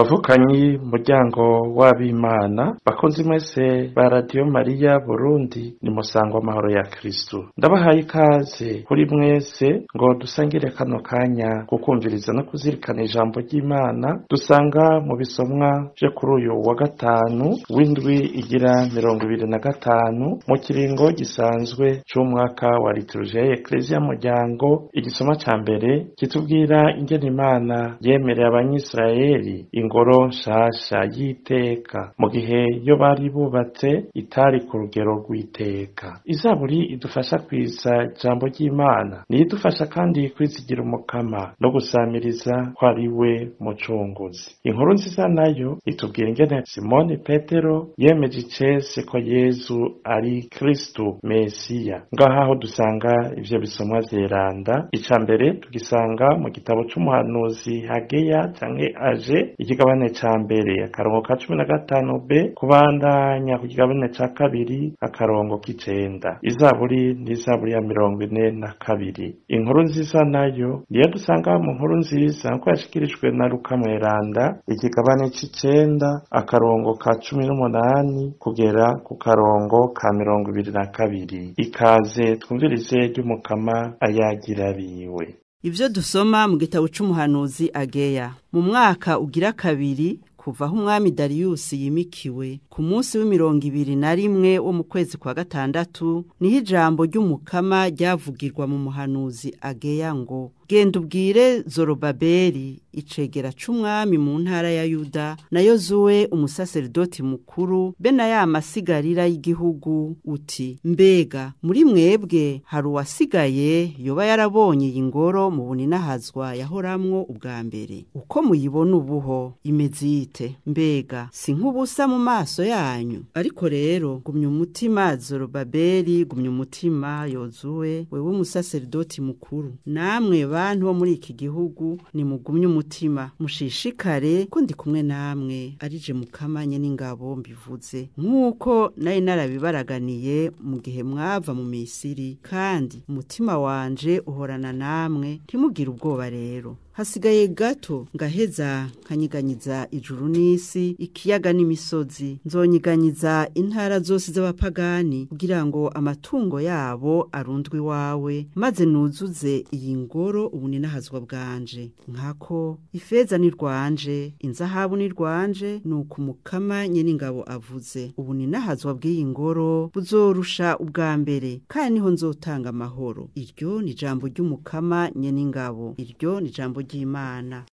Bavukanyi muryango w'abimana bakunzi mwese ba Radio Maria Burundi ni musango amahoro ya Kristo. Ndabahaye ikaze kuri mwese ngo dusangire kano kanya kukumviriza no kuzirikana ijambo ry'Imana dusanga mu bisomwa vyo kuri uyu wa gatanu w'indwi igira 25 mu kiringo gisanzwe c'umwaka wa liturujia ya Ecclesia muryango. Igisoma ca mbere kitubwira ingene Imana yemereye abanyisirayeli ingoro nshasha y'iteka mu gihe yo bari bubatse itari ku rugero rw'iteka. Izaburi idufasha kwiza ijambo ry'Imana, niyo idufasha kandi kwizigira umukama no gusamiriza ko ari we mucunguzi. Inkuru nziza nayo itubwira ingene Simoni Petero yemeje icese ko Yezu ari Kristo Mesiya. Ngaho dusanga ivyo bisomwa vyeranda. Ica mbere tugisanga mu gitabo c'umuhanuzi Hageya canke Aje, ikigabane ca mbere akarongo ka 15b kubandanya ku kigabane ca kabiri akarongo k'icenda. Izaburi ni izaburi ya 42. Inkuru nziza nayo niyo dusanga mu nkuru nziza nko yashikirijwe na Luka mweranda, ikigabane c'icenda akarongo ka 18 kugera ku karongo ka 22. Ikaze twumvirize ry'umukama ayagira biwe. Ivyo dusoma mu gitabo c'umuhanuzi Ageya. Mu mwaka ugira kabiri kuva aho umwami Darius yimikiwe ku munsi w'21 wo mu kwezi kwa gatandatu, niho ijambo ry'umukama ryavugirwa mu muhanuzi Ageya ngo: genda ubwire Zorobabeli icegera c'umwami mu ntara ya Yuda na Yozuwe umusaserdoti mukuru be na ya masigarira y'igihugu uti: mbega muri mwebwe hari uwasigaye yoba yarabonye iyi ngoro mu buninahazwa yahoramwo ubwa mbere? Uko muyibona ubuho imeze ite? Mbega si nk'ubusa mu maso yanyu? Ariko rero gumya umutima Zorobabeli, gumya umutima Yozuwe wewe umusaserdoti mukuru, namwe bantu bo muri iki gihugu ni mugumye umutima, mushishikare ko ndi kumwe namwe arije mukamanye n'ingabo mbivuze, nk'uko nari narabibaraganiye mu gihe mwava mu Misiri, kandi umutima wanje uhorana namwe, ntimugire ubwoba rero. Hasigaye gato ngaheza nkanyiganyiza ijuru n'isi, ikiyaga n'imisozi, nzonyiganyiza intara zose z'abapagani kugira ngo amatungo yabo arundwe iwawe, maze nuzuze iyi ngoro ubuninahazwa bwanje. Nkako ifeza ni rwanje, inzahabu ni rwanje, nuko umukama nyen'ingabo avuze. Ubuninahazwa bw'iyi ngoro buzorusha ubwa mbere, kandi niho nzotanga amahoro. Iryo ni ijambo ry'umukama nyen'ingabo, iryo ni ijambo ry'Imana.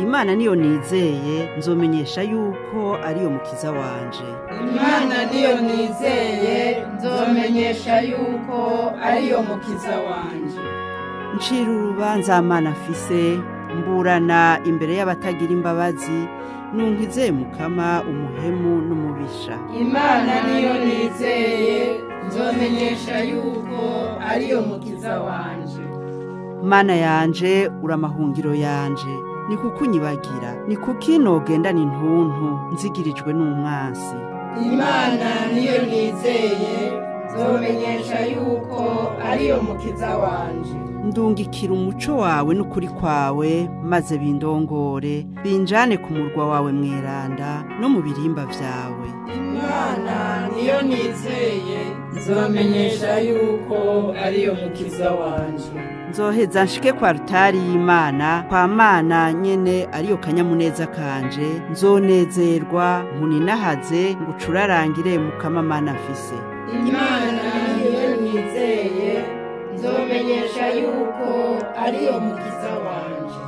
Imana niyo nizeye, nzomenyesha yuko ariyo mukiza wanje. Imana niyo nizeye, nzomenyesha yuko ariyo mukiza wanje. Ncira urubanza amana afise, mburana imbere y'abatagira imbabazi, nunkizeye mukama umuhemu n'umubisha. Imana niyo nizeye, nzomenyesha yuko ariyo mukiza wanje. Mana yanje uramahungiro yanje, ni kukunyibagira, ni kuki nogendana intuntu nzigirijwe n'umwansi. Imana niyo nizeye, nzomenyesha yuko ariyo mukiza wanje. Ndungikira umuco wawe n'ukuri kwawe, maze bindongore, binjane ku murwa wawe mweranda no mu birimba vyawe. Imana niyo nizeye, nzomenyesha yuko ariyo mukiza wanje. Nzoheza nshike kwa rutari y'Imana, kwa Mana nyene ariyo kanyamuneza kanje, nzonezerwa nkuninahaze ngucurarangire mukama Mana afise. Imana niyo nizeye, nzomenyesha yuko ariyo mukiza wanje.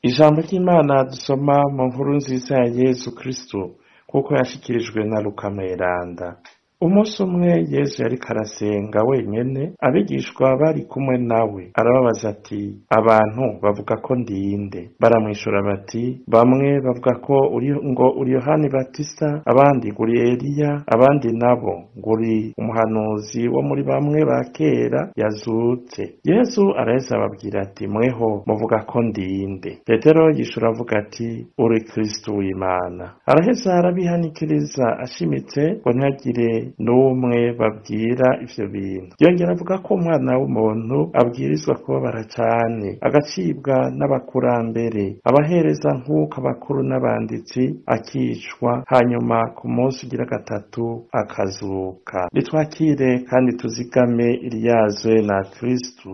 Ijambo ry'Imana dusoma mu nkuru nziza ya Yezu Kristo kuko yashikirijwe na Luka mweranda. Umunsi umwe Yesu yariko arasenga wenyene, abigishwa bari kumwe nawe. Arababaza ati, abantu bavuga ko ndinde? Baramwishura bati, bamwe bavuga ko uri Yohani Batista, abandi nguri Eliya, abandi nabo nguri umuhanuzi wo muri bamwe ba kera yazutse. Yesu araheza ababwira ati, mweho muvuga ko ndinde? Petero yishura avuga ati, uri Kristo w'Imana. Araheza arabihanikiriza ashimitse ngo ntihagire n'umwe babwira ivyo bintu. Yongera avuga ko umwana w'umuntu abwirizwa kubabara cane, agacibwa n'abakurambere, abahereza nk'uko abakuru n'abanditsi, akicwa, hanyuma ku munsi ugira gatatu akazuka. Nitwakire kandi tuzigame iryazwe na Kristu.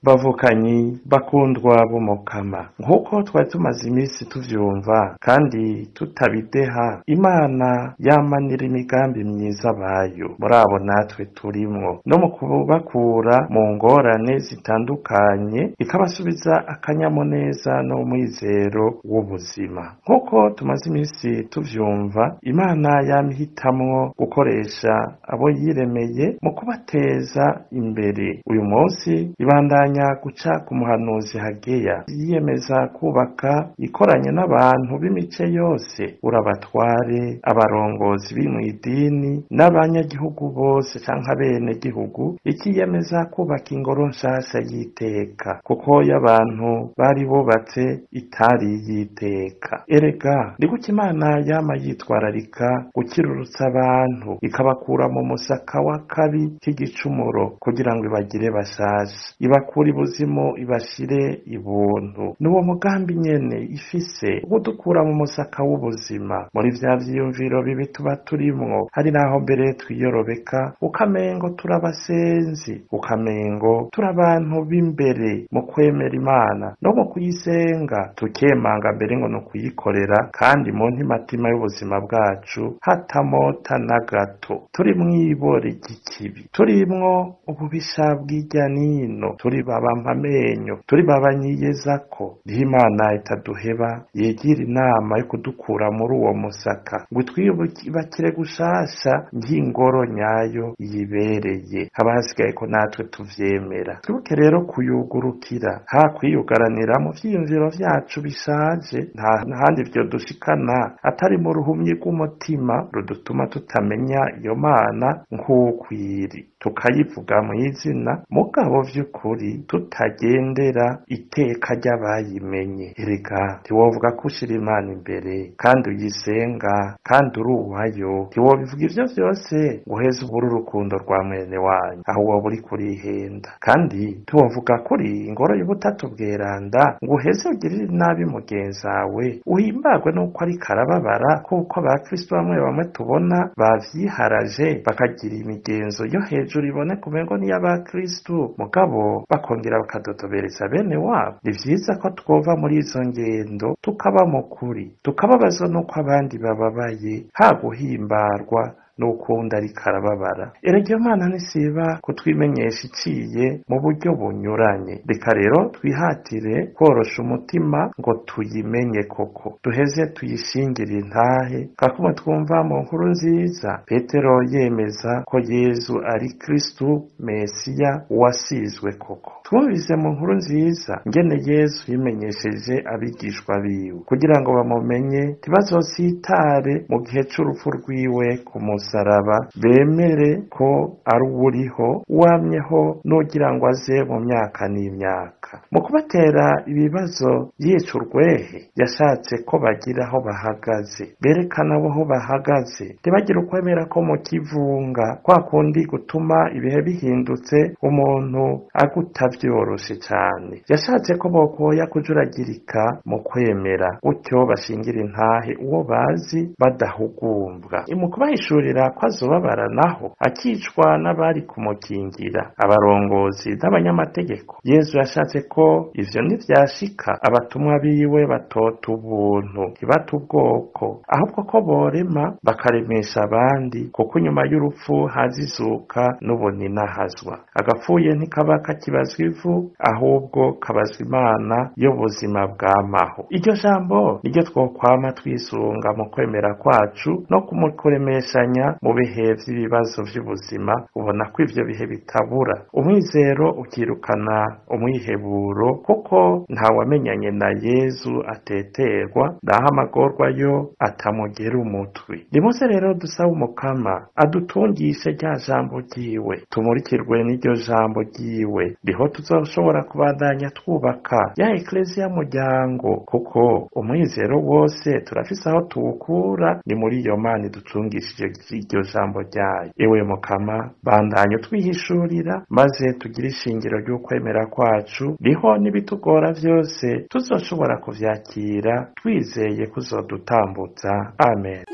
Bavukanyi bakundwa b'Umukama, nk'uko twari tumaze iminsi tuvyumva kandi tutabideha, Imana yamanira imigambi myiza bayo muri abo natwe turimwo, no mu kubakura mu ngorane zitandukanye, ikabasubiza akanyamuneza n'umwizero w'ubuzima. Nk'uko tumaze iminsi tuvyumva, Imana yamihitamwo gukoresha abo yiremeye mu kubateza imbere. Uyu munsi ibandanya guca ku muhanuzi Hageya, yiyemeza kubaka ikoranye n'abantu b'imice yose, urabatware, abarongozi b'imwidini n'abanyagihugu bose canke abenegihugu, ikiyemeza kubaka ingoro nshasha y'iteka, kuko y'abantu bari bubatse itari y'iteka. Erega ni kuki Imana yama yitwararika gukirurutsa abantu, ikabakura mu musaka w'akabi k'igicumuro, kugira ngo ibagire bashasha, ibakure ibuzimu ibashire ibuntu. N'uwo mugambi nyene ifise udukura mu musaka w'ubuzima, muri vya vyiyumviro bibi tuba turimwo. Hari naho mbere twiyorobeka, ukamengo turabasenzi, ukamengo turabantu b'imbere mu kwemera Imana no mu kuyisenga, tukemanga mbere ngo no kuyikorera, kandi mu ntimatima y'ubuzima bwacu hatamota na gato. Turi mw'ibore ry'ikibi, turimwo ububisha bw'irya nino, turi babampamenyo, turi babanyiyezako. Niho Imana itaduheba, yegira inama yo kudukura muri uwo musaka, ngo twiyubakire gushasha nk'ingoro nyayo yibereye. Haba hasigaye ko natwe tuvyemera. Twibuke rero kuyugurukira, ha kwiyugaranira mu vyiyumviro vyacu bishaje, nta handi vyo dushikana atari mu ruhumyi rw'umutima rudutuma tutamenya iyo Mana nk'ukwiri, tukayivuga mw'izina, mugabo vy'ukuri tutagendera iteka ry'abayimenye. Erega ntiwovuga ko ushira Imana imbere kandi uyisenga kandi uri uwayo, ntiwobivuga ivyo vyose ngo uheze ubure urukundo rwa mwene wanyu, aho woba uri kurihenda. Kandi ntiwovuga ko uri ingoro y'ubutatu bweranda ngo uheze ugirire nabi mugenzi wawe, uhimbagwe n'uko ariko arababara, kuko abakristo bamwe tubona bavyiharaje bakagira imigenzo yo hejuru iboneka umengo ni y'abakristo, mugabo bakongera bakadodobereza bene wabo. Ni vyiza ko twova muri izo ngendo tukaba mu kuri, tukababazwa n'uko abandi bababaye, ha guhimbarwa n'ukunda ariko arababara. Erega iyo Mana ntisiba kutwimenyesha iciye mu buryo bunyuranye. Reka rero twihatire korosha umutima ngo tuyimenye koko, duheze tuyishingire intahe, kakuma twumva mu nkuru nziza Petero yemeza ko Yezu ari Kristu Mesiya wasizwe koko. Twumvise mu nkuru nziza ngene Yesu yimenyesheje abigishwa biwe kugira ngo bamumenye, ntibazositare mu gihe c'urupfu rwiwe ku munsi musaraba bemere ko ari uwuriho wamyeho n'ugira ngo aze mu myaka n'imyaka. Mu kubatera ibibazo yica urwehe yashatse ko bagira aho bahagaze, berekana aho bahagaze, ntibagire ukwemera ko mu kivunga kwa kundi gutuma ibihe bihindutse umuntu aguta vyoroshe cane. Yashatse ko bokoya kujuragirika mu kwemera, gutyo bashingira intahe uwo bazi badahugumbwa. Mu kubahishurira ko azobabara naho akicwa n'abari kumukingira, abarongozi n'abanyamategeko, Yezu yashatse ko ivyo nivyashika abatumwa biwe batota ubuntu, ntibata ubwoko, ahubwo ko borema bakaremesha abandi, kuko inyuma y'urupfu hazizuka n'ubuninahazwa. Agapfuye ntikaba kakibazwa ivu, ahubwo kabazwa Imana y'ubuzima bwamaho. Iryo jambo niryo twokwama twisunga mu kwemera kwacu no kumukuremeshanya mu bihe vy'ibibazo vy'ubuzima. Ubona ko ivyo bihe bitabura, umwizero ukirukana umwiheburo, kuko ntawamenyanye na Yezu ateterwa, naho amagorwa yo atamugera umutwe. Nimuze rero dusaba Umukama adutungishe rya jambo ryiwe, tumurikirwe n'iryo jambo ryiwe, niho tuzoshobora kubandanya twubaka ya ekleziya muryango, kuko umwizero wose turafise aho tuwukura, ni muri iyo Mana iducungishije iryo jambo ryayo. Ewe Mukama, bandanye twihishurira, maze tugire ishingiro ry'ukwemera kwacu, niho n'ibitugora vyose tuzoshobora kuvyakira twizeye kuzodutambutsa. Amen.